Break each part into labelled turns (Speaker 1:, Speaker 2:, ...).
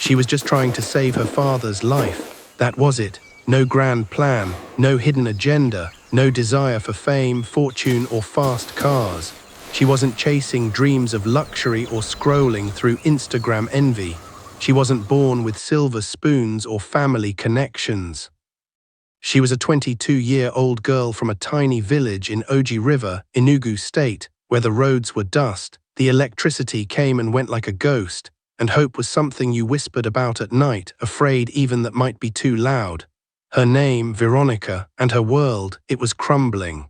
Speaker 1: She was just trying to save her father's life. That was it. No grand plan, no hidden agenda, no desire for fame, fortune, or fast cars. She wasn't chasing dreams of luxury or scrolling through Instagram envy. She wasn't born with silver spoons or family connections. She was a 22-year-old girl from a tiny village in Oji River, Enugu State, where the roads were dust, the electricity came and went like a ghost, and hope was something you whispered about at night, afraid even that might be too loud. Her name, Veronica, and her world, it was crumbling.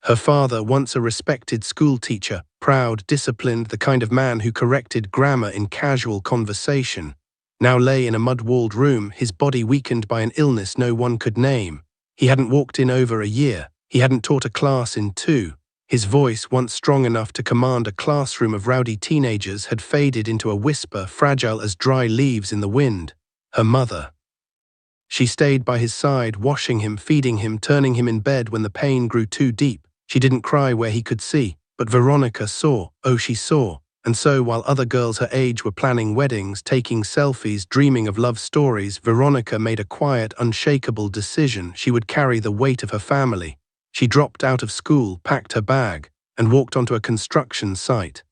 Speaker 1: Her father, once a respected schoolteacher, proud, disciplined, the kind of man who corrected grammar in casual conversation, now lay in a mud-walled room, his body weakened by an illness no one could name. He hadn't walked in over a year. He hadn't taught a class in 2. His voice, once strong enough to command a classroom of rowdy teenagers, had faded into a whisper fragile as dry leaves in the wind. Her mother. She stayed by his side, washing him, feeding him, turning him in bed when the pain grew too deep. She didn't cry where he could see, but Veronica saw. Oh, she saw. And so, while other girls her age were planning weddings, taking selfies, dreaming of love stories, Veronica made a quiet, unshakable decision. She would carry the weight of her family. She dropped out of school, packed her bag, and walked onto a construction site.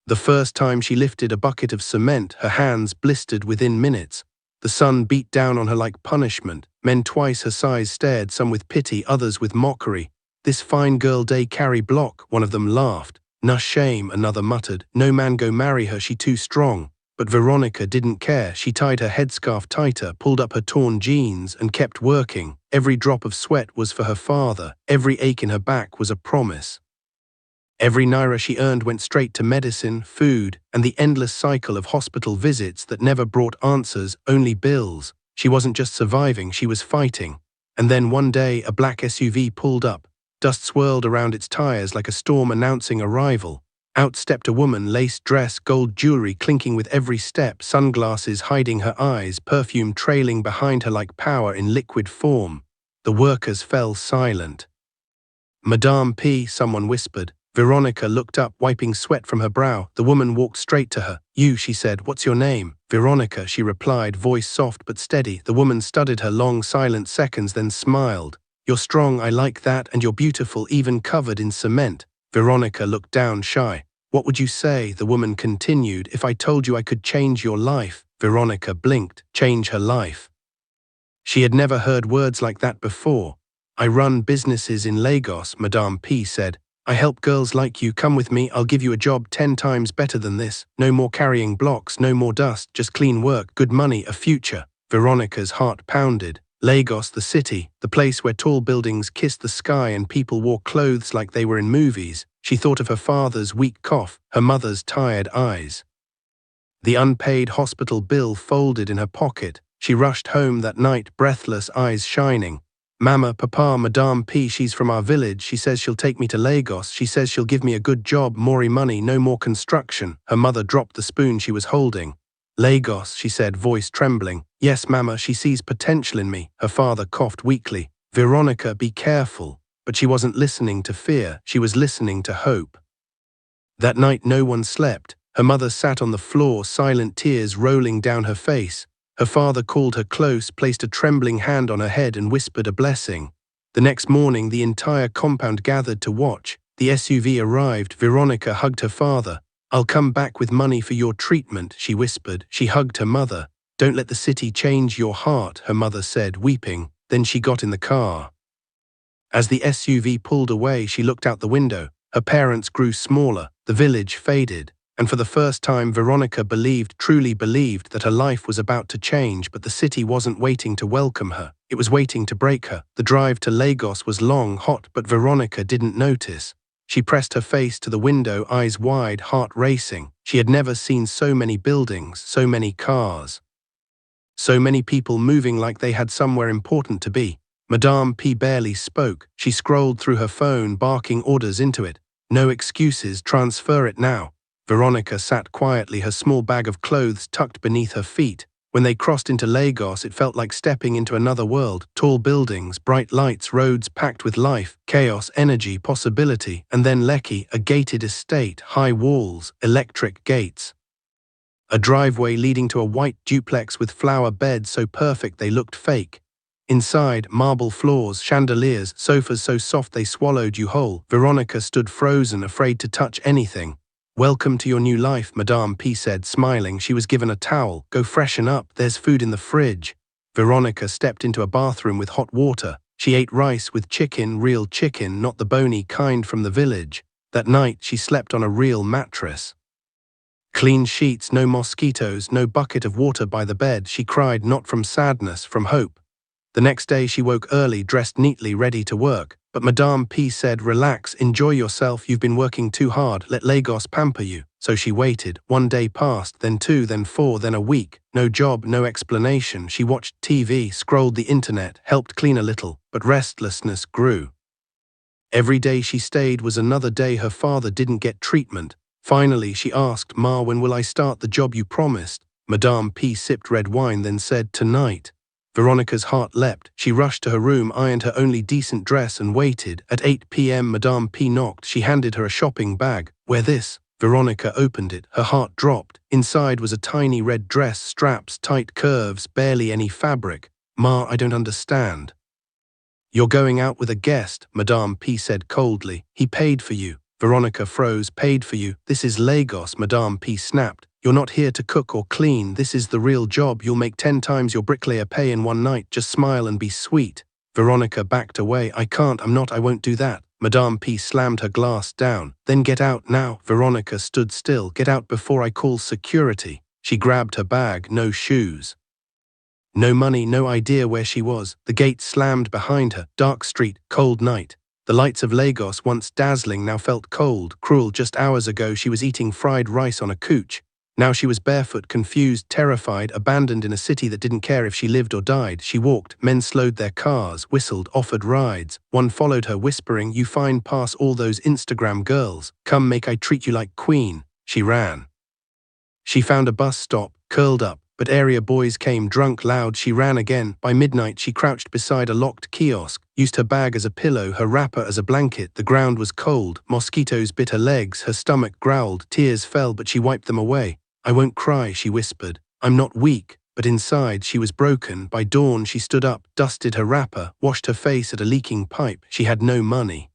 Speaker 1: The first time she lifted a bucket of cement, her hands blistered within minutes. The sun beat down on her like punishment. Men twice her size stared, some with pity, others with mockery. "This fine girl day carry block," one of them laughed. "No shame," another muttered. "No man go marry her, she too strong." But Veronica didn't care. She tied her headscarf tighter, pulled up her torn jeans, and kept working. Every drop of sweat was for her father. Every ache in her back was a promise. Every naira she earned went straight to medicine, food, and the endless cycle of hospital visits that never brought answers, only bills. She wasn't just surviving, she was fighting. And then one day, a black SUV pulled up. Dust swirled around its tires like a storm announcing arrival. Out stepped a woman, laced dress, gold jewelry clinking with every step, sunglasses hiding her eyes, perfume trailing behind her like power in liquid form. The workers fell silent. "Madame P," someone whispered. Veronica looked up, wiping sweat from her brow. The woman walked straight to her. "You," she said. "What's your name?" "Veronica," she replied, voice soft but steady. The woman studied her long, silent seconds, then smiled. "You're strong, I like that, and you're beautiful, even covered in cement." Veronica looked down, shy. "What would you say," the woman continued, "if I told you I could change your life?" Veronica blinked. Change her life. She had never heard words like that before. "I run businesses in Lagos," Madame P said. "I help girls like you. Come with me, I'll give you a job 10 times better than this. No more carrying blocks, no more dust, just clean work, good money, a future." Veronica's heart pounded. Lagos, the city, the place where tall buildings kissed the sky and people wore clothes like they were in movies. She thought of her father's weak cough, her mother's tired eyes. The unpaid hospital bill folded in her pocket. She rushed home that night, breathless, eyes shining. "Mama, Papa, Madame P, she's from our village. She says she'll take me to Lagos. She says she'll give me a good job, more money, no more construction." Her mother dropped the spoon she was holding. "Lagos," she said, voice trembling. "Yes, Mama, she sees potential in me." Her father coughed weakly. "Veronica, be careful." But she wasn't listening to fear. She was listening to hope. That night no one slept. Her mother sat on the floor, silent, tears rolling down her face. Her father called her close, placed a trembling hand on her head and whispered a blessing. The next morning the entire compound gathered to watch. The SUV arrived. Veronica hugged her father. "I'll come back with money for your treatment," she whispered. She hugged her mother. "Don't let the city change your heart," her mother said, weeping. Then she got in the car. As the SUV pulled away, she looked out the window. Her parents grew smaller. The village faded. And for the first time, Veronica believed, truly believed, that her life was about to change, but the city wasn't waiting to welcome her. It was waiting to break her. The drive to Lagos was long, hot, but Veronica didn't notice. She pressed her face to the window, eyes wide, heart racing. She had never seen so many buildings, so many cars. So many people moving like they had somewhere important to be. Madame P barely spoke. She scrolled through her phone, barking orders into it. "No excuses, transfer it now." Veronica sat quietly, her small bag of clothes tucked beneath her feet. When they crossed into Lagos, it felt like stepping into another world. Tall buildings, bright lights, roads packed with life, chaos, energy, possibility. And then Lekki, a gated estate, high walls, electric gates. A driveway leading to a white duplex with flower beds so perfect they looked fake. Inside, marble floors, chandeliers, sofas so soft they swallowed you whole. Veronica stood frozen, afraid to touch anything. "Welcome to your new life," Madame P said, smiling. She was given a towel. "Go freshen up, there's food in the fridge." Veronica stepped into a bathroom with hot water. She ate rice with chicken, real chicken, not the bony kind from the village. That night, she slept on a real mattress. Clean sheets, no mosquitoes, no bucket of water by the bed. She cried not from sadness, from hope. The next day she woke early, dressed neatly, ready to work. But Madame P said, "Relax, enjoy yourself, you've been working too hard, let Lagos pamper you." So she waited. 1 day passed, then 2, then 4, then a week. No job, no explanation. She watched TV, scrolled the internet, helped clean a little, but restlessness grew. Every day she stayed was another day her father didn't get treatment. Finally, she asked, "Ma, when will I start the job you promised?" Madame P sipped red wine, then said, "Tonight." Veronica's heart leapt. She rushed to her room, ironed her only decent dress, and waited. At 8 p.m. Madame P knocked. She handed her a shopping bag. "Wear this." Veronica opened it. Her heart dropped. Inside was a tiny red dress, straps, tight curves, barely any fabric. "Ma, I don't understand." "You're going out with a guest," Madame P said coldly. "He paid for you." Veronica froze. "Paid for you? This is Lagos," Madame P snapped. "You're not here to cook or clean. This is the real job. You'll make 10 times your bricklayer pay in one night. Just smile and be sweet." Veronica backed away. "I can't, I won't do that." Madame P slammed her glass down. "Then get out now." Veronica stood still. "Get out before I call security." She grabbed her bag. No shoes. No money, no idea where she was. The gate slammed behind her. Dark street, cold night. The lights of Lagos, once dazzling, now felt cold, cruel. Just hours ago she was eating fried rice on a couch. Now she was barefoot, confused, terrified, abandoned in a city that didn't care if she lived or died. She walked. Men slowed their cars, whistled, offered rides. One followed her, whispering, "You fine pass all those Instagram girls. Come make I treat you like queen." She ran. She found a bus stop, curled up. But area boys came, drunk, loud. She ran again. By midnight she crouched beside a locked kiosk, used her bag as a pillow, her wrapper as a blanket. The ground was cold. Mosquitoes bit her legs. Her stomach growled. Tears fell, but she wiped them away. "I won't cry," she whispered. "I'm not weak." But inside she was broken. By dawn she stood up, dusted her wrapper, washed her face at a leaking pipe. She had no money.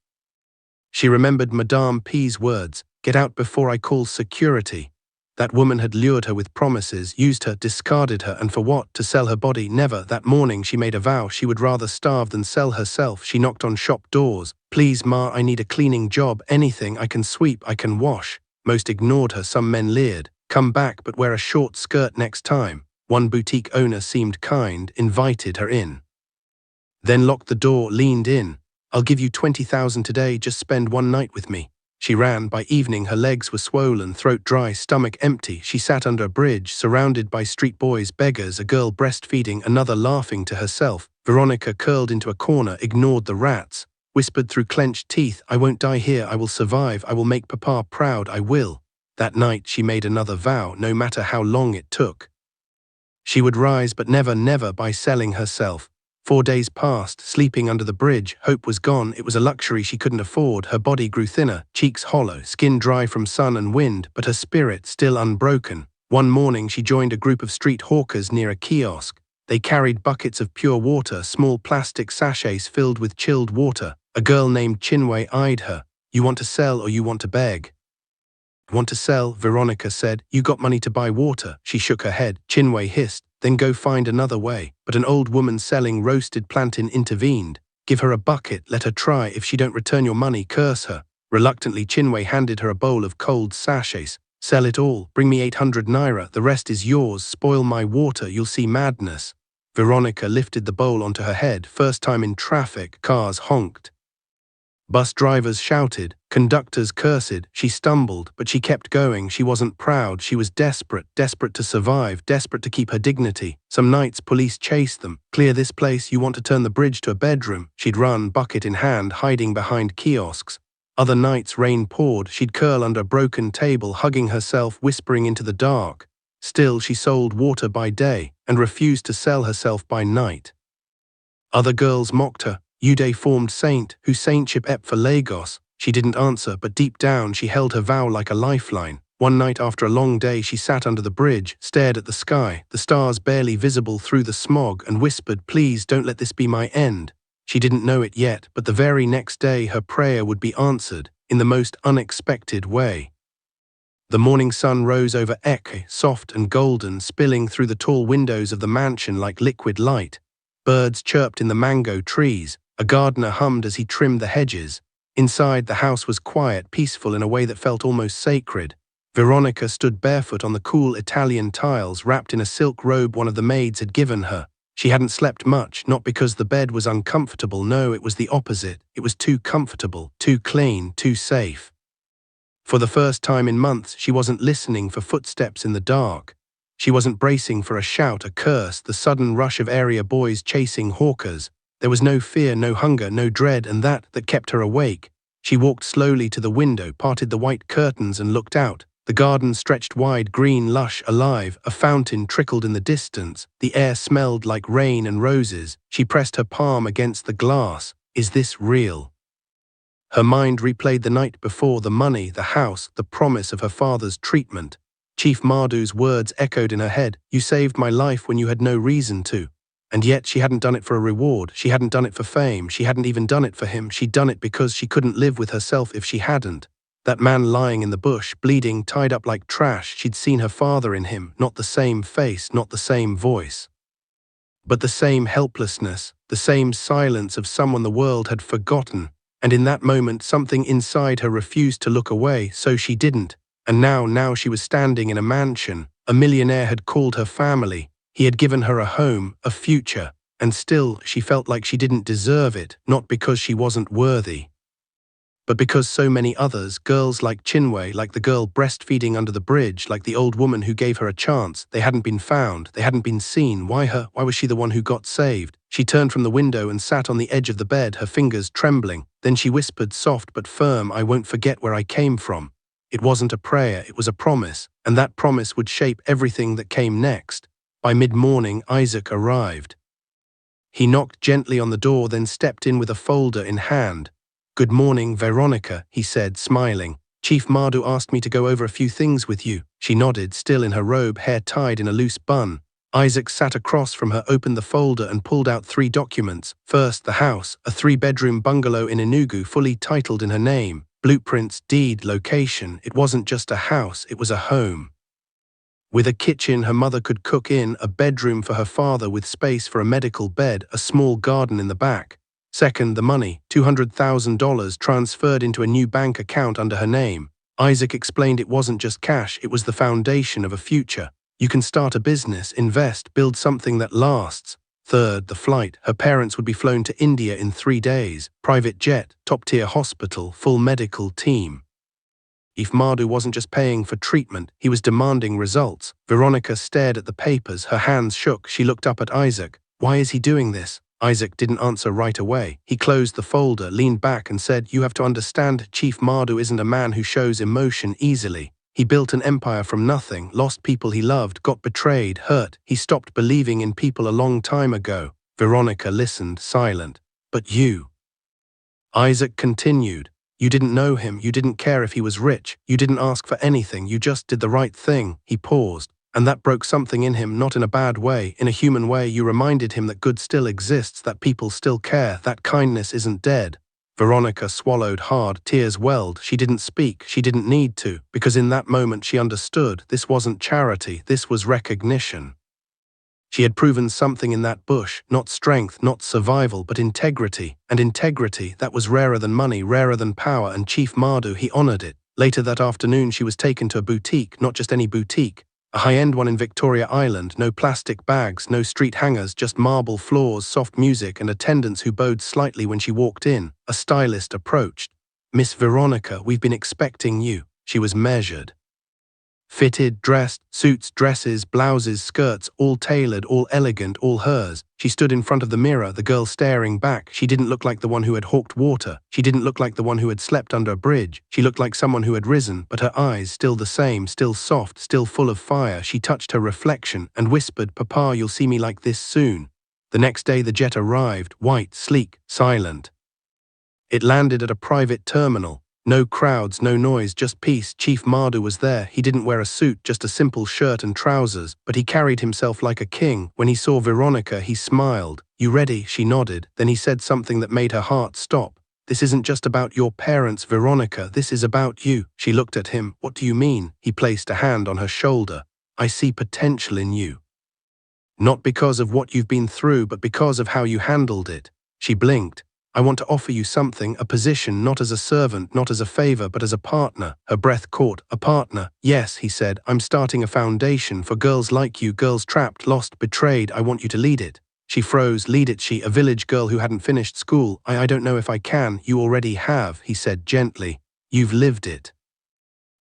Speaker 1: She remembered Madame P's words, "Get out before I call security." That woman had lured her with promises, used her, discarded her, and for what? To sell her body? Never. That morning she made a vow she would rather starve than sell herself. She knocked on shop doors. "Please, Ma, I need a cleaning job. Anything. I can sweep, I can wash." Most ignored her. Some men leered. "Come back, but wear a short skirt next time." One boutique owner seemed kind, invited her in. Then locked the door, leaned in. "I'll give you 20,000 today, just spend one night with me." She ran. By evening her legs were swollen, throat dry, stomach empty. She sat under a bridge, surrounded by street boys, beggars, a girl breastfeeding, another laughing to herself. Veronica curled into a corner, ignored the rats, whispered through clenched teeth, "I won't die here, I will survive, I will make Papa proud, I will." That night she made another vow, no matter how long it took. She would rise, but never, never by selling herself. 4 days passed, sleeping under the bridge. Hope was gone. It was a luxury she couldn't afford. Her body grew thinner, cheeks hollow, skin dry from sun and wind, but her spirit still unbroken. One morning she joined a group of street hawkers near a kiosk. They carried buckets of pure water, small plastic sachets filled with chilled water. A girl named Chinwe eyed her. "You want to sell or you want to beg?" "Want to sell," Veronica said. "You got money to buy water." She shook her head. Chinwe hissed, "Then go find another way." But an old woman selling roasted plantain intervened. "Give her a bucket, let her try. If she don't return your money, curse her." Reluctantly, Chinwe handed her a bowl of cold sachets. "Sell it all. Bring me 800 naira. The rest is yours. Spoil my water. You'll see madness." Veronica lifted the bowl onto her head. First time in traffic. Cars honked. Bus drivers shouted, conductors cursed. She stumbled, but she kept going. She wasn't proud, she was desperate, desperate to survive, desperate to keep her dignity. Some nights police chased them. "Clear this place, you want to turn the bridge to a bedroom." She'd run, bucket in hand, hiding behind kiosks. Other nights rain poured, she'd curl under a broken table, hugging herself, whispering into the dark. Still, she sold water by day, and refused to sell herself by night. Other girls mocked her. "Uday formed saint, whose saintship ep for Lagos." She didn't answer, but deep down she held her vow like a lifeline. One night after a long day, she sat under the bridge, stared at the sky, the stars barely visible through the smog, and whispered, "Please don't let this be my end." She didn't know it yet, but the very next day her prayer would be answered, in the most unexpected way. The morning sun rose over Eke, soft and golden, spilling through the tall windows of the mansion like liquid light. Birds chirped in the mango trees. A gardener hummed as he trimmed the hedges. Inside, the house was quiet, peaceful in a way that felt almost sacred. Veronica stood barefoot on the cool Italian tiles, wrapped in a silk robe one of the maids had given her. She hadn't slept much, not because the bed was uncomfortable, no, it was the opposite. It was too comfortable, too clean, too safe. For the first time in months, she wasn't listening for footsteps in the dark. She wasn't bracing for a shout, a curse, the sudden rush of area boys chasing hawkers. There was no fear, no hunger, no dread, and that kept her awake. She walked slowly to the window, parted the white curtains, and looked out. The garden stretched wide, green, lush, alive. A fountain trickled in the distance. The air smelled like rain and roses. She pressed her palm against the glass. Is this real? Her mind replayed the night before, the money, the house, the promise of her father's treatment. Chief Mardu's words echoed in her head. "You saved my life when you had no reason to." And yet she hadn't done it for a reward. She hadn't done it for fame. She hadn't even done it for him. She'd done it because she couldn't live with herself if she hadn't. That man lying in the bush, bleeding, tied up like trash, she'd seen her father in him, not the same face, not the same voice. But the same helplessness, the same silence of someone the world had forgotten. And in that moment, something inside her refused to look away, so she didn't. And now she was standing in a mansion. A millionaire had called her family. He had given her a home, a future. And still, she felt like she didn't deserve it, not because she wasn't worthy, but because so many others, girls like Chinwe, like the girl breastfeeding under the bridge, like the old woman who gave her a chance, they hadn't been found, they hadn't been seen. Why her? Why was she the one who got saved? She turned from the window and sat on the edge of the bed, her fingers trembling. Then she whispered, soft but firm, "I won't forget where I came from." It wasn't a prayer, it was a promise, and that promise would shape everything that came next. By mid-morning, Isaac arrived. He knocked gently on the door, then stepped in with a folder in hand. "Good morning, Veronica," he said, smiling. "Chief Mardu asked me to go over a few things with you." She nodded, still in her robe, hair tied in a loose bun. Isaac sat across from her, opened the folder, and pulled out 3 documents. First, the house, a 3-bedroom bungalow in Enugu, fully titled in her name. Blueprints, deed, location. It wasn't just a house, it was a home. With a kitchen her mother could cook in, a bedroom for her father with space for a medical bed, a small garden in the back. Second, the money, $200,000 transferred into a new bank account under her name. Isaac explained it wasn't just cash, it was the foundation of a future. You can start a business, invest, build something that lasts. Third, the flight. Her parents would be flown to India in 3 days. Private jet, top-tier hospital, full medical team. If Mardu wasn't just paying for treatment, he was demanding results. Veronica stared at the papers, her hands shook. She looked up at Isaac. "Why is he doing this?" Isaac didn't answer right away. He closed the folder, leaned back and said, "You have to understand, Chief Mardu isn't a man who shows emotion easily. He built an empire from nothing, lost people he loved, got betrayed, hurt. He stopped believing in people a long time ago." Veronica listened, silent. "But you," Isaac continued, "you didn't know him, you didn't care if he was rich, you didn't ask for anything, you just did the right thing." He paused. "And that broke something in him, not in a bad way, in a human way. You reminded him that good still exists, that people still care, that kindness isn't dead." Veronica swallowed hard, tears welled. She didn't speak, she didn't need to, because in that moment she understood this wasn't charity, this was recognition. She had proven something in that bush, not strength, not survival, but integrity. And integrity, that was rarer than money, rarer than power, and Chief Mardu, he honored it. Later that afternoon she was taken to a boutique, not just any boutique. A high-end one in Victoria Island, no plastic bags, no street hangers, just marble floors, soft music, and attendants who bowed slightly when she walked in. A stylist approached. "Miss Veronica, we've been expecting you." She was measured. Fitted, dressed, suits, dresses, blouses, skirts, all tailored, all elegant, all hers. She stood in front of the mirror, the girl staring back. She didn't look like the one who had hawked water. She didn't look like the one who had slept under a bridge. She looked like someone who had risen, but her eyes still the same, still soft, still full of fire. She touched her reflection and whispered, "Papa, you'll see me like this soon." The next day the jet arrived, white, sleek, silent. It landed at a private terminal. No crowds, no noise, just peace. Chief Mardu was there. He didn't wear a suit, just a simple shirt and trousers, but he carried himself like a king. When he saw Veronica, he smiled. "You ready?" She nodded. Then he said something that made her heart stop. "This isn't just about your parents, Veronica. This is about you." She looked at him. "What do you mean?" He placed a hand on her shoulder. "I see potential in you. Not because of what you've been through, but because of how you handled it." She blinked. "I want to offer you something, a position, not as a servant, not as a favor, but as a partner." Her breath caught. "A partner?" "Yes," he said. "I'm starting a foundation for girls like you, girls trapped, lost, betrayed. I want you to lead it." She froze. "Lead it?" She, a village girl who hadn't finished school. I don't know if I can." "You already have," he said gently. "You've lived it.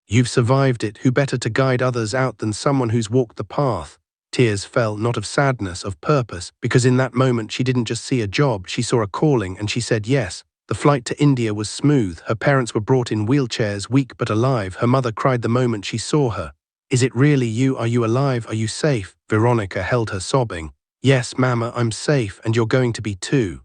Speaker 1: You've survived it. Who better to guide others out than someone who's walked the path?" Tears fell, not of sadness, of purpose, because in that moment she didn't just see a job, she saw a calling, and she said yes. The flight to India was smooth. Her parents were brought in wheelchairs, weak but alive. Her mother cried the moment she saw her. "Is it really you? Are you alive? Are you safe?" Veronica held her, sobbing. "Yes, Mama, I'm safe, and you're going to be too."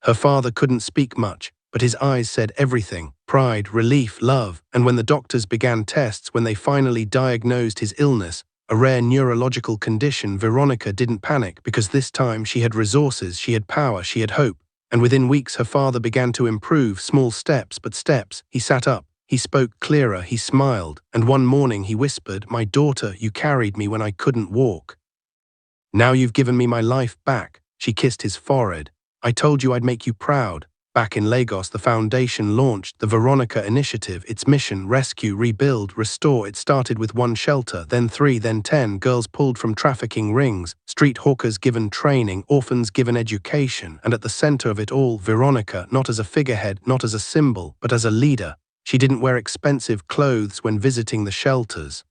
Speaker 1: Her father couldn't speak much, but his eyes said everything: pride, relief, love. And when the doctors began tests, when they finally diagnosed his illness, a rare neurological condition, Veronica didn't panic, because this time she had resources, she had power, she had hope. And within weeks her father began to improve, small steps, but steps. He sat up, he spoke clearer, he smiled, and one morning he whispered, "My daughter, you carried me when I couldn't walk. Now you've given me my life back." She kissed his forehead. "I told you I'd make you proud." Back in Lagos, the foundation launched the Veronica Initiative. Its mission: rescue, rebuild, restore. It started with one shelter, then 3, then 10. Girls pulled from trafficking rings, street hawkers given training, orphans given education. And at the center of it all, Veronica, not as a figurehead, not as a symbol, but as a leader. She didn't wear expensive clothes when visiting the shelters.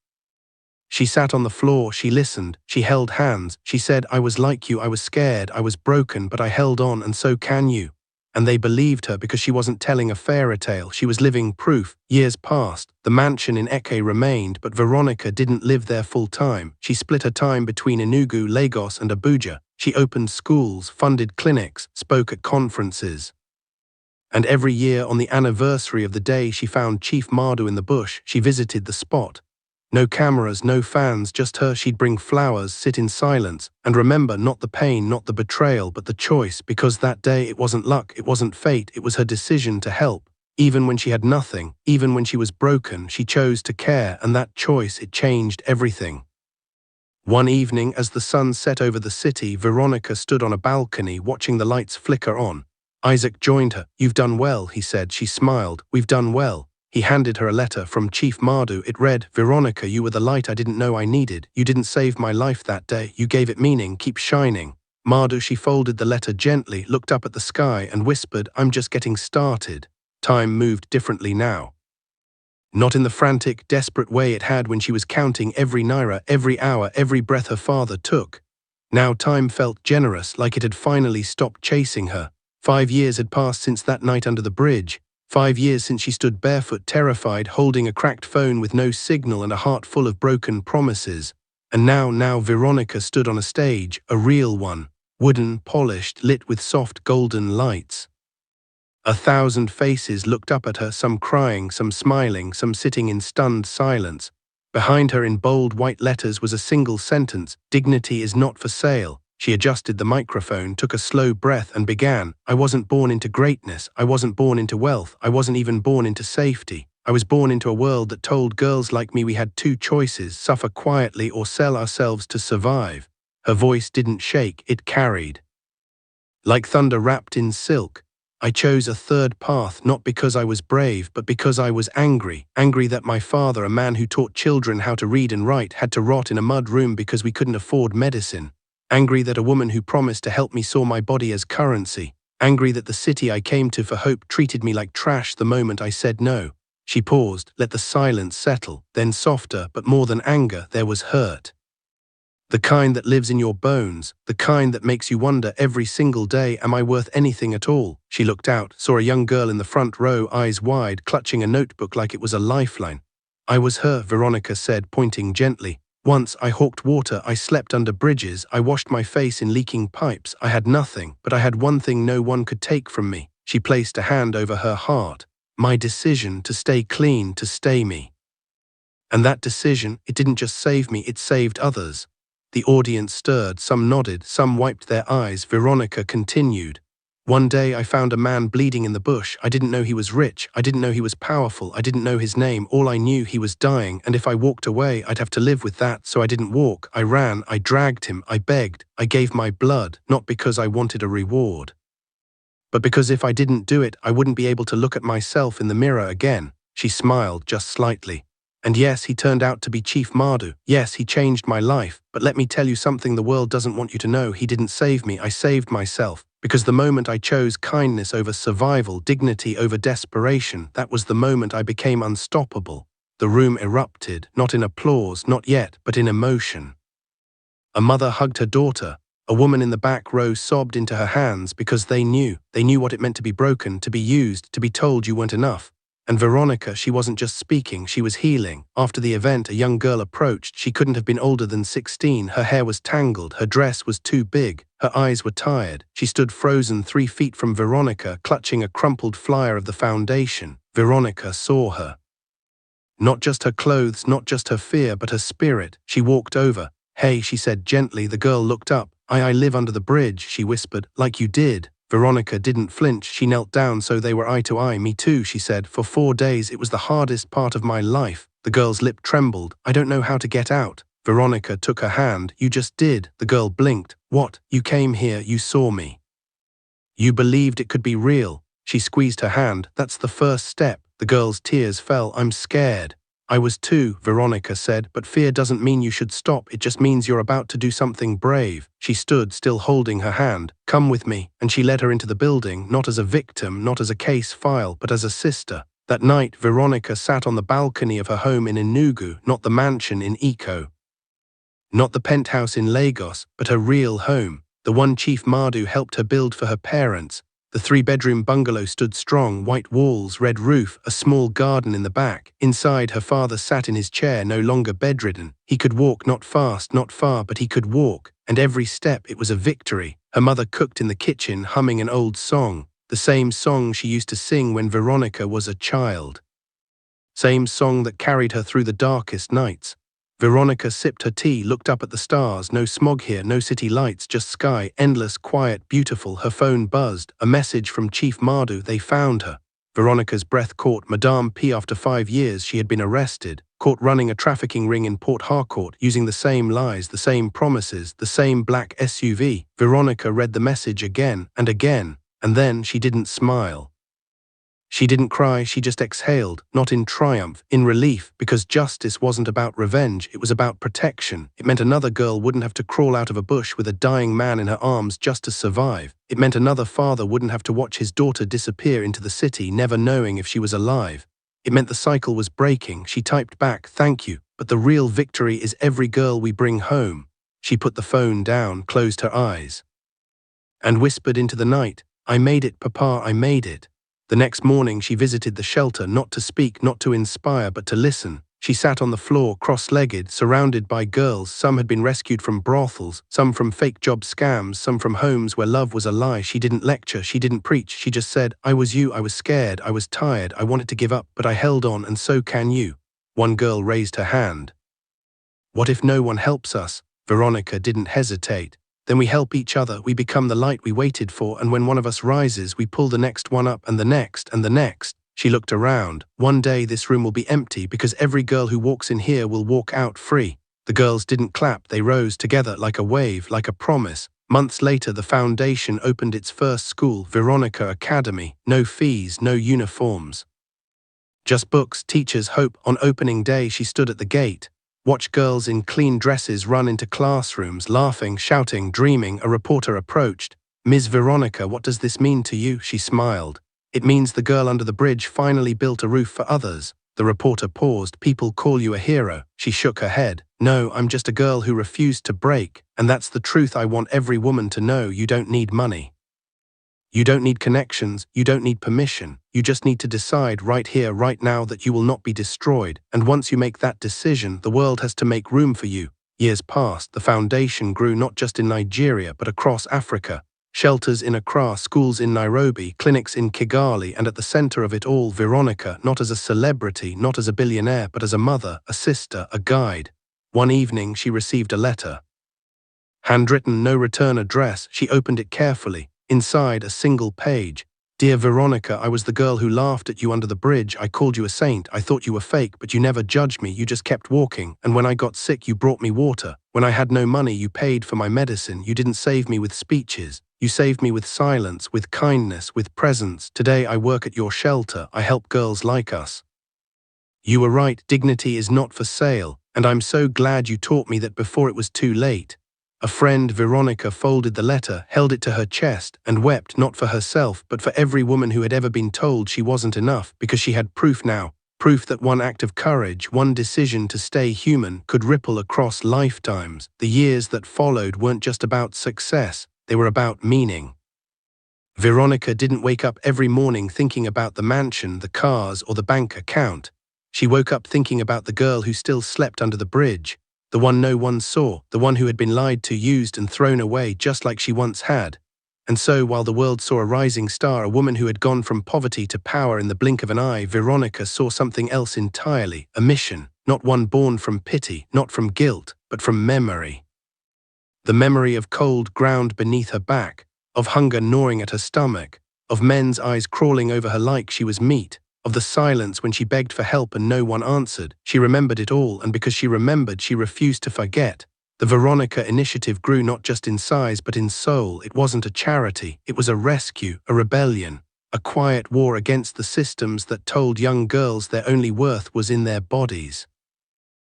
Speaker 1: She sat on the floor, she listened, she held hands. She said, "I was like you, I was scared, I was broken, but I held on, and so can you." And they believed her because she wasn't telling a fairy tale, she was living proof. Years passed, the mansion in Eke remained, but Veronica didn't live there full time. She split her time between Enugu, Lagos, and Abuja. She opened schools, funded clinics, spoke at conferences. And every year, on the anniversary of the day she found Chief Mardu in the bush, she visited the spot. No cameras, no fans, just her. She'd bring flowers, sit in silence, and remember not the pain, not the betrayal, but the choice, because that day it wasn't luck, it wasn't fate, it was her decision to help. Even when she had nothing, even when she was broken, she chose to care, and that choice, it changed everything. One evening, as the sun set over the city, Veronica stood on a balcony watching the lights flicker on. Isaac joined her. "You've done well," he said. She smiled. "We've done well." He handed her a letter from Chief Mardu. It read, "Veronica, you were the light I didn't know I needed. You didn't save my life that day. You gave it meaning. Keep shining." Mardu, she folded the letter gently, looked up at the sky, and whispered, "I'm just getting started." Time moved differently now. Not in the frantic, desperate way it had when she was counting every naira, every hour, every breath her father took. Now time felt generous, like it had finally stopped chasing her. 5 years had passed since that night under the bridge. 5 years since she stood barefoot, terrified, holding a cracked phone with no signal and a heart full of broken promises. And now Veronica stood on a stage, a real one, wooden, polished, lit with soft golden lights. 1,000 faces looked up at her, some crying, some smiling, some sitting in stunned silence. Behind her in bold white letters was a single sentence: "Dignity is not for sale." She adjusted the microphone, took a slow breath, and began. "I wasn't born into greatness. I wasn't born into wealth. I wasn't even born into safety. I was born into a world that told girls like me we had 2 choices: suffer quietly or sell ourselves to survive." Her voice didn't shake, it carried. Like thunder wrapped in silk. "I chose a third path, not because I was brave, but because I was angry. Angry that my father, a man who taught children how to read and write, had to rot in a mud room because we couldn't afford medicine. Angry that a woman who promised to help me saw my body as currency. Angry that the city I came to for hope treated me like trash the moment I said no." She paused, let the silence settle. Then softer, but more than anger, there was hurt. The kind that lives in your bones, the kind that makes you wonder every single day, am I worth anything at all? She looked out, saw a young girl in the front row, eyes wide, clutching a notebook like it was a lifeline. "I was her," Veronica said, pointing gently. "Once I hawked water, I slept under bridges, I washed my face in leaking pipes. I had nothing, but I had one thing no one could take from me." She placed a hand over her heart. My decision to stay clean, to stay me. And that decision, it didn't just save me, it saved others. The audience stirred, some nodded, some wiped their eyes. Veronica continued. One day I found a man bleeding in the bush. I didn't know he was rich. I didn't know he was powerful. I didn't know his name. All I knew, he was dying, and if I walked away, I'd have to live with that. So I didn't walk. I ran. I dragged him. I begged. I gave my blood, not because I wanted a reward, but because if I didn't do it, I wouldn't be able to look at myself in the mirror again. She smiled just slightly. And yes, he turned out to be Chief Mardu. Yes, he changed my life. But let me tell you something the world doesn't want you to know. He didn't save me. I saved myself. Because the moment I chose kindness over survival, dignity over desperation, that was the moment I became unstoppable. The room erupted, not in applause, not yet, but in emotion. A mother hugged her daughter. A woman in the back row sobbed into her hands because they knew what it meant to be broken, to be used, to be told you weren't enough. And Veronica, she wasn't just speaking, she was healing. After the event, a young girl approached. She couldn't have been older than 16. Her hair was tangled, her dress was too big, her eyes were tired. She stood frozen 3 feet from Veronica, clutching a crumpled flyer of the foundation. Veronica saw her. Not just her clothes, not just her fear, but her spirit. She walked over. Hey, she said gently. The girl looked up. I live under the bridge, she whispered. Like you did. Veronica didn't flinch. She knelt down so they were eye to eye. Me too, she said. For 4 days, it was the hardest part of my life. The girl's lip trembled. I don't know how to get out. Veronica took her hand. You just did. The girl blinked. What? You came here, you saw me. You believed it could be real. She squeezed her hand. That's the first step. The girl's tears fell. I'm scared. I was too, Veronica said, but fear doesn't mean you should stop. It just means you're about to do something brave. She stood, still holding her hand. Come with me. And she led her into the building, not as a victim, not as a case file, but as a sister. That night, Veronica sat on the balcony of her home in Enugu, not the mansion in Iko. Not the penthouse in Lagos, but her real home. The one Chief Mardu helped her build for her parents. The 3-bedroom bungalow stood strong, white walls, red roof, a small garden in the back. Inside, her father sat in his chair, no longer bedridden. He could walk, not fast, not far, but he could walk. And every step, it was a victory. Her mother cooked in the kitchen, humming an old song. The same song she used to sing when Veronica was a child. Same song that carried her through the darkest nights. Veronica sipped her tea, looked up at the stars. No smog here, no city lights, just sky, endless, quiet, beautiful. Her phone buzzed. A message from Chief Mardu. They found her. Veronica's breath caught. Madame P. After 5 years, she had been arrested. Caught running a trafficking ring in Port Harcourt, using the same lies, the same promises, the same black SUV. Veronica read the message again, and then she didn't smile. She didn't cry, she just exhaled, not in triumph, in relief, because justice wasn't about revenge, it was about protection. It meant another girl wouldn't have to crawl out of a bush with a dying man in her arms just to survive. It meant another father wouldn't have to watch his daughter disappear into the city, never knowing if she was alive. It meant the cycle was breaking. She typed back, thank you, but the real victory is every girl we bring home. She put the phone down, closed her eyes, and whispered into the night, I made it, Papa, I made it. The next morning she visited the shelter, not to speak, not to inspire, but to listen. She sat on the floor, cross-legged, surrounded by girls. Some had been rescued from brothels, some from fake job scams, some from homes where love was a lie. She didn't lecture, she didn't preach, she just said, I was you, I was scared, I was tired, I wanted to give up, but I held on, and so can you. One girl raised her hand. What if no one helps us? Veronica didn't hesitate. Then we help each other, we become the light we waited for, and when one of us rises, we pull the next one up, and the next, and the next. She looked around. One day this room will be empty because every girl who walks in here will walk out free. The girls didn't clap, they rose together like a wave, like a promise. Months later, the foundation opened its first school, Veronica Academy. No fees, no uniforms. Just books, teachers, hope. On opening day, she stood at the gate. Watch girls in clean dresses run into classrooms, laughing, shouting, dreaming. A reporter approached. Ms. Veronica, what does this mean to you? She smiled. It means the girl under the bridge finally built a roof for others. The reporter paused. People call you a hero. She shook her head. No, I'm just a girl who refused to break. And that's the truth I want every woman to know. You don't need money. You don't need connections, you don't need permission. You just need to decide right here, right now that you will not be destroyed. And once you make that decision, the world has to make room for you. Years passed, the foundation grew not just in Nigeria but across Africa. Shelters in Accra, schools in Nairobi, clinics in Kigali, and at the center of it all, Veronica, not as a celebrity, not as a billionaire, but as a mother, a sister, a guide. One evening, she received a letter. Handwritten, no return address. She opened it carefully. Inside, a single page. Dear Veronica, I was the girl who laughed at you under the bridge. I called you a saint. I thought you were fake, but you never judged me. You just kept walking. And when I got sick, you brought me water. When I had no money, you paid for my medicine. You didn't save me with speeches. You saved me with silence, with kindness, with presence. Today I work at your shelter. I help girls like us. You were right. Dignity is not for sale. And I'm so glad you taught me that before it was too late. A friend, Veronica, folded the letter, held it to her chest, and wept not for herself, but for every woman who had ever been told she wasn't enough, because she had proof now, proof that one act of courage, one decision to stay human, could ripple across lifetimes. The years that followed weren't just about success, they were about meaning. Veronica didn't wake up every morning thinking about the mansion, the cars, or the bank account. She woke up thinking about the girl who still slept under the bridge. The one no one saw, the one who had been lied to, used and thrown away just like she once had. And so, while the world saw a rising star, a woman who had gone from poverty to power in the blink of an eye, Veronica saw something else entirely, a mission, not one born from pity, not from guilt, but from memory. The memory of cold ground beneath her back, of hunger gnawing at her stomach, of men's eyes crawling over her like she was meat, of the silence when she begged for help and no one answered. She remembered it all, and because she remembered, she refused to forget. The Veronica Initiative grew not just in size but in soul. It wasn't a charity, it was a rescue, a rebellion, a quiet war against the systems that told young girls their only worth was in their bodies.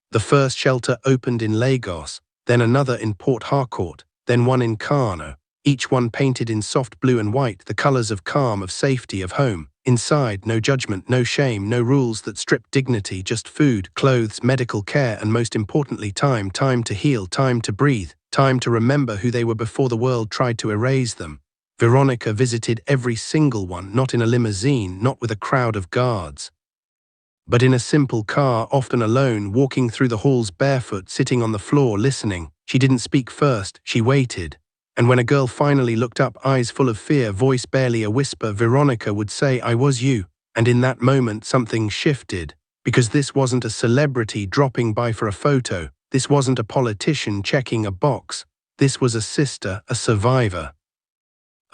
Speaker 1: The first shelter opened in Lagos, then another in Port Harcourt, then one in Kano, each one painted in soft blue and white, the colors of calm, of safety, of home. Inside, no judgment, no shame, no rules that strip dignity, just food, clothes, medical care, and most importantly, time. Time to heal, time to breathe, time to remember who they were before the world tried to erase them. Veronica visited every single one, not in a limousine, not with a crowd of guards, but in a simple car, often alone, walking through the halls barefoot, sitting on the floor, listening. She didn't speak first, she waited. And when a girl finally looked up, eyes full of fear, voice barely a whisper, Veronica would say, "I was you." And in that moment, something shifted. Because this wasn't a celebrity dropping by for a photo. This wasn't a politician checking a box. This was a sister, a survivor.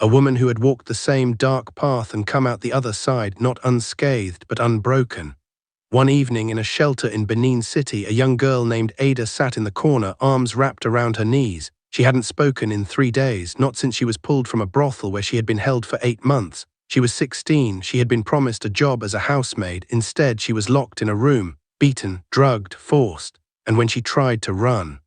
Speaker 1: A woman who had walked the same dark path and come out the other side, not unscathed, but unbroken. One evening in a shelter in Benin City, a young girl named Ada sat in the corner, arms wrapped around her knees. She hadn't spoken in 3 days, not since she was pulled from a brothel where she had been held for 8 months. She was 16, she had been promised a job as a housemaid. Instead, she was locked in a room, beaten, drugged, forced. And when she tried to run,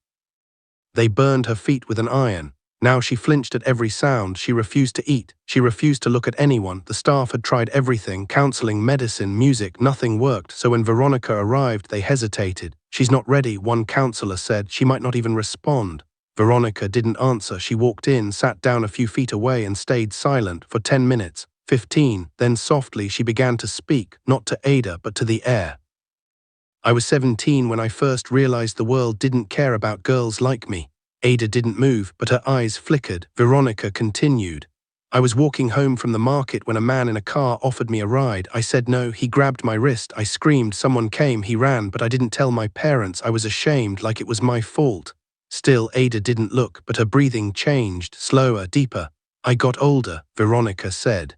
Speaker 1: they burned her feet with an iron. Now she flinched at every sound. She refused to eat. She refused to look at anyone. The staff had tried everything, counseling, medicine, music. Nothing worked. So when Veronica arrived, they hesitated. "She's not ready," one counselor said. "She might not even respond." Veronica didn't answer. She walked in, sat down a few feet away and stayed silent for 10 minutes, 15. Then softly she began to speak, not to Ada, but to the air. "I was 17 when I first realized the world didn't care about girls like me." Ada didn't move, but her eyes flickered. Veronica continued. "I was walking home from the market when a man in a car offered me a ride. I said no. He grabbed my wrist. I screamed. Someone came. He ran, but I didn't tell my parents. I was ashamed, like it was my fault." Still, Ada didn't look, but her breathing changed, slower, deeper. "I got older," Veronica said.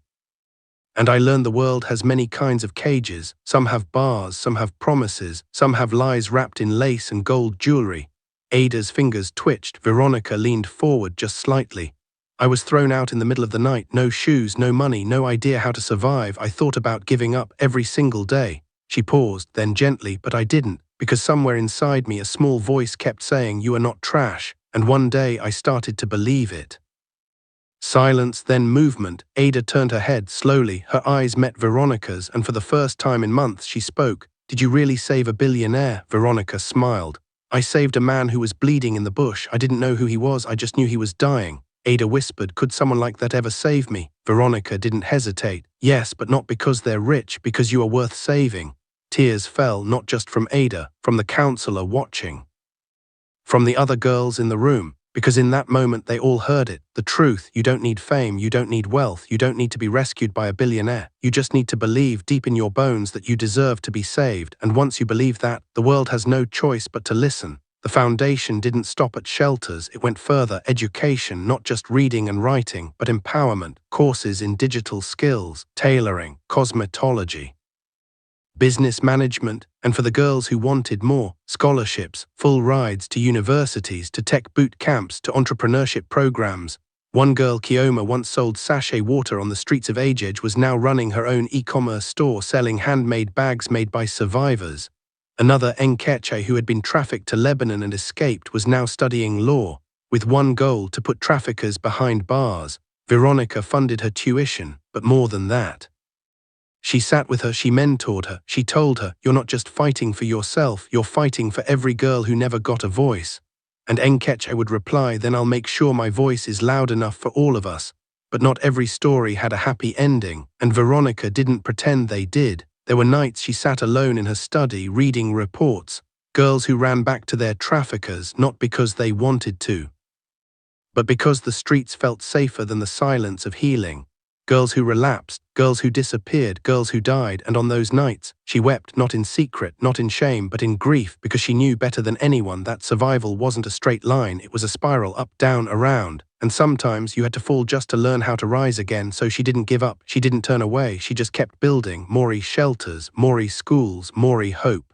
Speaker 1: "And I learned the world has many kinds of cages. Some have bars, some have promises, some have lies wrapped in lace and gold jewelry." Ada's fingers twitched. Veronica leaned forward just slightly. "I was thrown out in the middle of the night. No shoes, no money, no idea how to survive. I thought about giving up every single day." She paused, then gently, "But I didn't. Because somewhere inside me a small voice kept saying, 'You are not trash,' and one day I started to believe it." Silence, then movement. Ada turned her head slowly, her eyes met Veronica's, and for the first time in months she spoke. "Did you really save a billionaire?" Veronica smiled. "I saved a man who was bleeding in the bush. I didn't know who he was, I just knew he was dying." Ada whispered, "Could someone like that ever save me?" Veronica didn't hesitate. "Yes, but not because they're rich, because you are worth saving." Tears fell, not just from Ada, from the counselor watching, from the other girls in the room, Because in that moment they all heard it, the truth. You don't need fame, you don't need wealth, you don't need to be rescued by a billionaire. You just need to believe deep in your bones that you deserve to be saved, and once you believe that, the world has no choice but to listen. The foundation didn't stop at shelters, it went further. Education, not just reading and writing, but empowerment, courses in digital skills, tailoring, cosmetology, business management, and for the girls who wanted more, scholarships, full rides to universities, to tech boot camps, to entrepreneurship programs. One girl, Kioma, once sold sachet water on the streets of Agege, was now running her own e-commerce store selling handmade bags made by survivors. Another, Nkeche, who had been trafficked to Lebanon and escaped, was now studying law, with one goal: to put traffickers behind bars. Veronica funded her tuition, but more than that. She sat with her, she mentored her, she told her, you're not just fighting for yourself, you're fighting for every girl who never got a voice. And Nkeche would reply, then I'll make sure my voice is loud enough for all of us. But not every story had a happy ending, and Veronica didn't pretend they did. There were nights she sat alone in her study reading reports, girls who ran back to their traffickers not because they wanted to, but because the streets felt safer than the silence of healing. Girls who relapsed, girls who disappeared, girls who died, and on those nights, she wept, not in secret, not in shame, but in grief, because she knew better than anyone that survival wasn't a straight line, it was a spiral, up, down, around, and sometimes you had to fall just to learn how to rise again. So she didn't give up, she didn't turn away, she just kept building more shelters, more schools, more hope.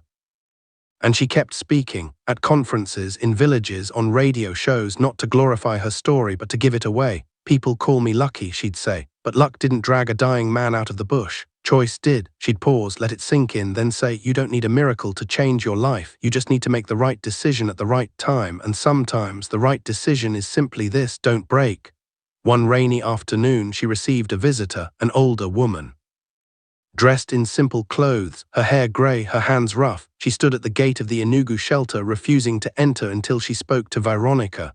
Speaker 1: And she kept speaking, at conferences, in villages, on radio shows, not to glorify her story but to give it away. People call me lucky, she'd say, but luck didn't drag a dying man out of the bush. Choice did. She'd pause, let it sink in, then say, you don't need a miracle to change your life, you just need to make the right decision at the right time, and sometimes the right decision is simply this: don't break. One rainy afternoon she received a visitor, an older woman. Dressed in simple clothes, her hair grey, her hands rough, she stood at the gate of the Enugu shelter, refusing to enter until she spoke to Veronica.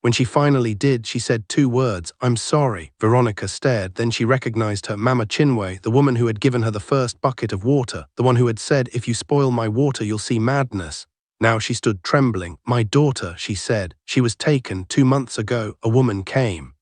Speaker 1: When she finally did, she said 2 words, I'm sorry. Veronica stared, then she recognized her, Mama Chinwe, the woman who had given her the first bucket of water, the one who had said, if you spoil my water you'll see madness. Now she stood trembling. My daughter, she said. She was taken 2 months ago. A woman came.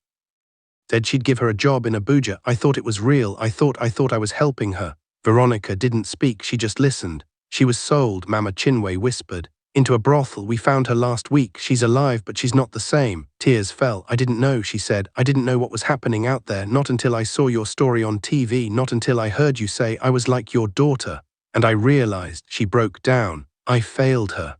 Speaker 1: Said she'd give her a job in Abuja. I thought it was real. I thought I was helping her. Veronica didn't speak, she just listened. She was sold, Mama Chinwe whispered. Into a brothel. We found her last week. She's alive, but she's not the same. Tears fell. I didn't know, she said. I didn't know what was happening out there, not until I saw your story on TV, not until I heard you say I was like your daughter. And I realized, she broke down, I failed her.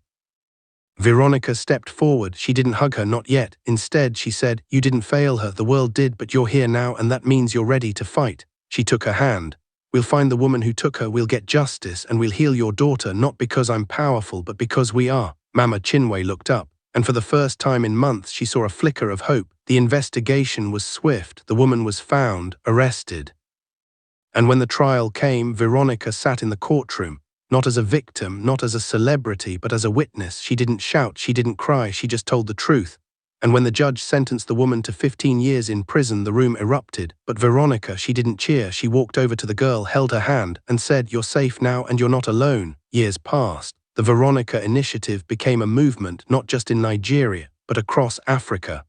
Speaker 1: Veronica stepped forward. She didn't hug her, not yet. Instead, she said, you didn't fail her, the world did, but you're here now, and that means you're ready to fight. She took her hand. We'll find the woman who took her, we'll get justice, and we'll heal your daughter, not because I'm powerful, but because we are. Mama Chinwe looked up, and for the first time in months she saw a flicker of hope. The investigation was swift, the woman was found, arrested. And when the trial came, Veronica sat in the courtroom, not as a victim, not as a celebrity, but as a witness. She didn't shout, she didn't cry, she just told the truth. And when the judge sentenced the woman to 15 years in prison, the room erupted. But Veronica, she didn't cheer. She walked over to the girl, held her hand, and said, you're safe now and you're not alone. Years passed. The Veronica Initiative became a movement, not just in Nigeria, but across Africa.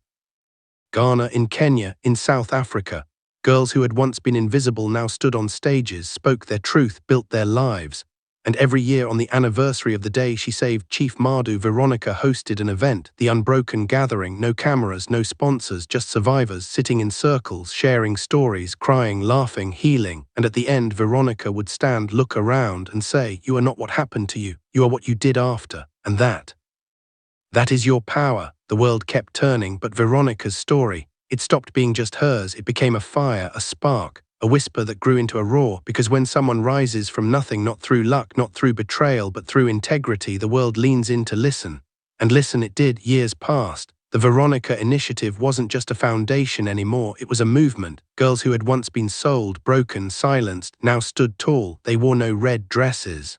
Speaker 1: Ghana, in Kenya, in South Africa. Girls who had once been invisible now stood on stages, spoke their truth, built their lives. And every year on the anniversary of the day she saved Chief Madu, Veronica hosted an event, the Unbroken Gathering. No cameras, no sponsors, just survivors sitting in circles, sharing stories, crying, laughing, healing. And at the end, Veronica would stand, look around, and say, you are not what happened to you, you are what you did after. And that is your power. The world kept turning, but Veronica's story, it stopped being just hers. It became a fire, a spark. A whisper that grew into a roar, because when someone rises from nothing, not through luck, not through betrayal, but through integrity, the world leans in to listen. And listen it did. Years passed. The Veronica Initiative wasn't just a foundation anymore, it was a movement. Girls who had once been sold, broken, silenced, now stood tall. They wore no red dresses.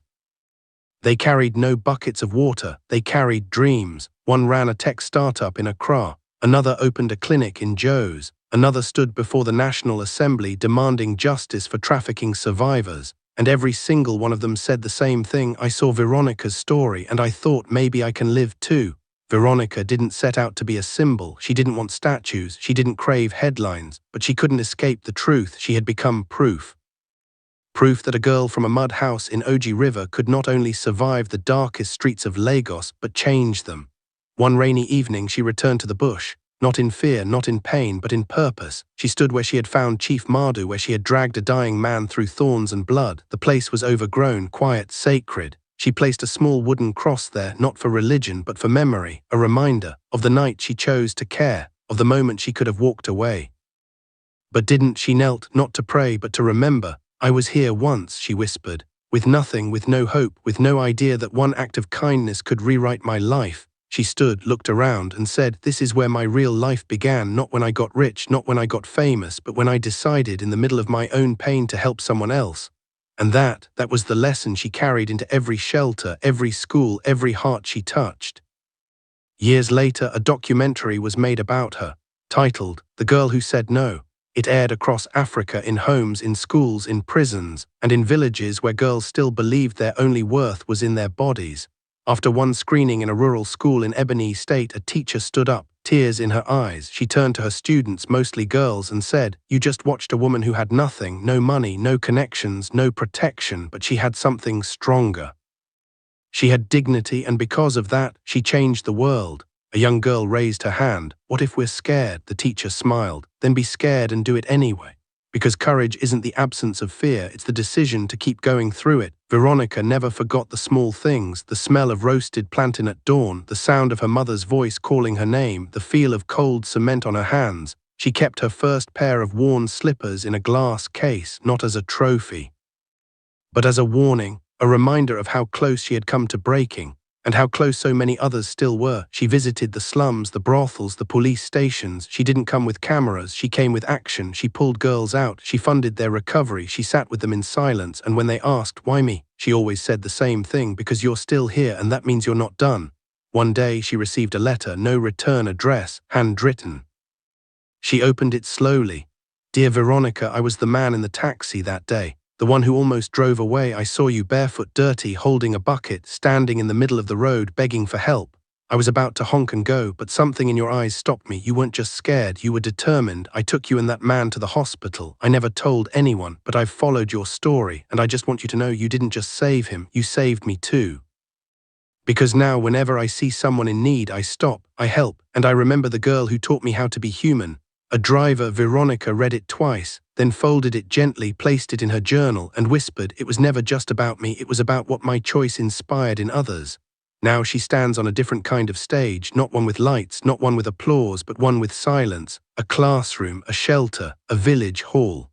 Speaker 1: They carried no buckets of water, they carried dreams. One ran a tech startup in Accra, another opened a clinic in Jos. Another stood before the National Assembly demanding justice for trafficking survivors, and every single one of them said the same thing: I saw Veronica's story and I thought maybe I can live too. Veronica didn't set out to be a symbol, she didn't want statues, she didn't crave headlines, but she couldn't escape the truth. She had become proof. Proof that a girl from a mud house in Oji River could not only survive the darkest streets of Lagos, but change them. One rainy evening she returned to the bush, not in fear, not in pain, but in purpose. She stood where she had found Chief Madu, where she had dragged a dying man through thorns and blood. The place was overgrown, quiet, sacred. She placed a small wooden cross there, not for religion, but for memory, a reminder of the night she chose to care, of the moment she could have walked away. But didn't. She knelt, not to pray, but to remember. I was here once, she whispered, with nothing, with no hope, with no idea that one act of kindness could rewrite my life. She stood, looked around, and said, this is where my real life began, not when I got rich, not when I got famous, but when I decided in the middle of my own pain to help someone else. And that was the lesson she carried into every shelter, every school, every heart she touched. Years later, a documentary was made about her, titled The Girl Who Said No. It aired across Africa, in homes, in schools, in prisons, and in villages where girls still believed their only worth was in their bodies. After one screening in a rural school in Ebonyi State, a teacher stood up, tears in her eyes. She turned to her students, mostly girls, and said, you just watched a woman who had nothing, no money, no connections, no protection, but she had something stronger. She had dignity, and because of that, she changed the world. A young girl raised her hand. What if we're scared? The teacher smiled. Then be scared and do it anyway. Because courage isn't the absence of fear, it's the decision to keep going through it. Veronica never forgot the small things, the smell of roasted plantain at dawn, the sound of her mother's voice calling her name, the feel of cold cement on her hands. She kept her first pair of worn slippers in a glass case, not as a trophy, but as a warning, a reminder of how close she had come to breaking, and how close so many others still were. She visited the slums, the brothels, the police stations. She didn't come with cameras, she came with action. She pulled girls out, she funded their recovery, she sat with them in silence, and when they asked, why me? She always said the same thing, because you're still here and that means you're not done. One day she received a letter, no return address, handwritten. She opened it slowly. Dear Veronica, I was the man in the taxi that day. The one who almost drove away. I saw you barefoot, dirty, holding a bucket, standing in the middle of the road, begging for help. I was about to honk and go, but something in your eyes stopped me. You weren't just scared, you were determined. I took you and that man to the hospital. I never told anyone, but I've followed your story, and I just want you to know you didn't just save him, you saved me too. Because now, whenever I see someone in need, I stop, I help, and I remember the girl who taught me how to be human. A driver. Veronica read it twice, then folded it gently, placed it in her journal, and whispered, it was never just about me, it was about what my choice inspired in others. Now she stands on a different kind of stage, not one with lights, not one with applause, but one with silence, a classroom, a shelter, a village hall.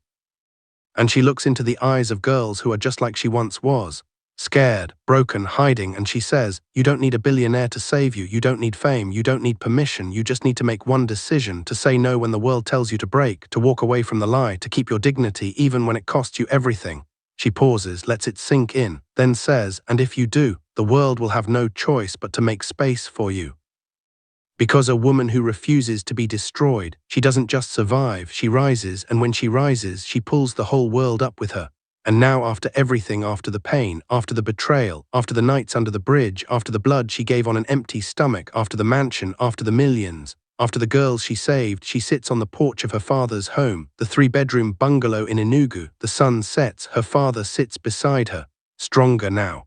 Speaker 1: And she looks into the eyes of girls who are just like she once was. Scared, broken, hiding, and she says, you don't need a billionaire to save you, you don't need fame, you don't need permission, you just need to make one decision, to say no when the world tells you to break, to walk away from the lie, to keep your dignity even when it costs you everything. She pauses, lets it sink in, then says, and if you do, the world will have no choice but to make space for you. Because a woman who refuses to be destroyed, she doesn't just survive, she rises, and when she rises, she pulls the whole world up with her. And now, after everything, after the pain, after the betrayal, after the nights under the bridge, after the blood she gave on an empty stomach, after the mansion, after the millions, after the girls she saved, she sits on the porch of her father's home, the 3-bedroom bungalow in Enugu. The sun sets, her father sits beside her, stronger now.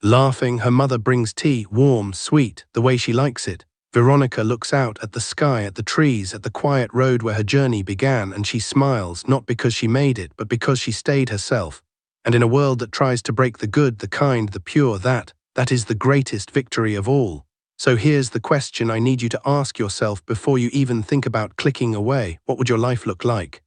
Speaker 1: Laughing, her mother brings tea, warm, sweet, the way she likes it. Veronica looks out at the sky, at the trees, at the quiet road where her journey began, and she smiles, not because she made it, but because she stayed herself. And in a world that tries to break the good, the kind, the pure, that is the greatest victory of all. So here's the question I need you to ask yourself before you even think about clicking away. What would your life look like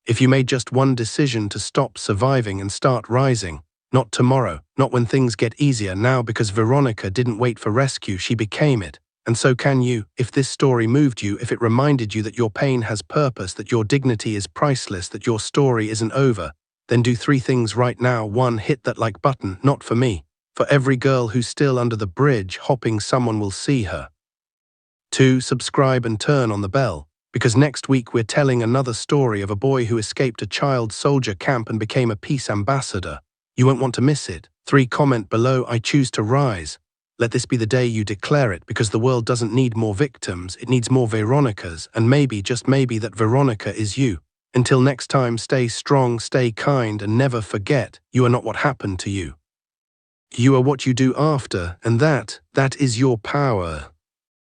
Speaker 1: if you made just one decision to stop surviving and start rising? Not tomorrow, not when things get easier, now, because Veronica didn't wait for rescue, she became it. And so can you. If this story moved you, if it reminded you that your pain has purpose, that your dignity is priceless, that your story isn't over, then do 3 things right now. 1. Hit that like button, not for me. For every girl who's still under the bridge, hoping someone will see her. 2. Subscribe and turn on the bell, because next week we're telling another story of a boy who escaped a child soldier camp and became a peace ambassador. You won't want to miss it. 3. Comment below, I choose to rise. Let this be the day you declare it, because the world doesn't need more victims, it needs more Veronicas, and maybe, just maybe, that Veronica is you. Until next time, stay strong, stay kind, and never forget, you are not what happened to you. You are what you do after, and that is your power.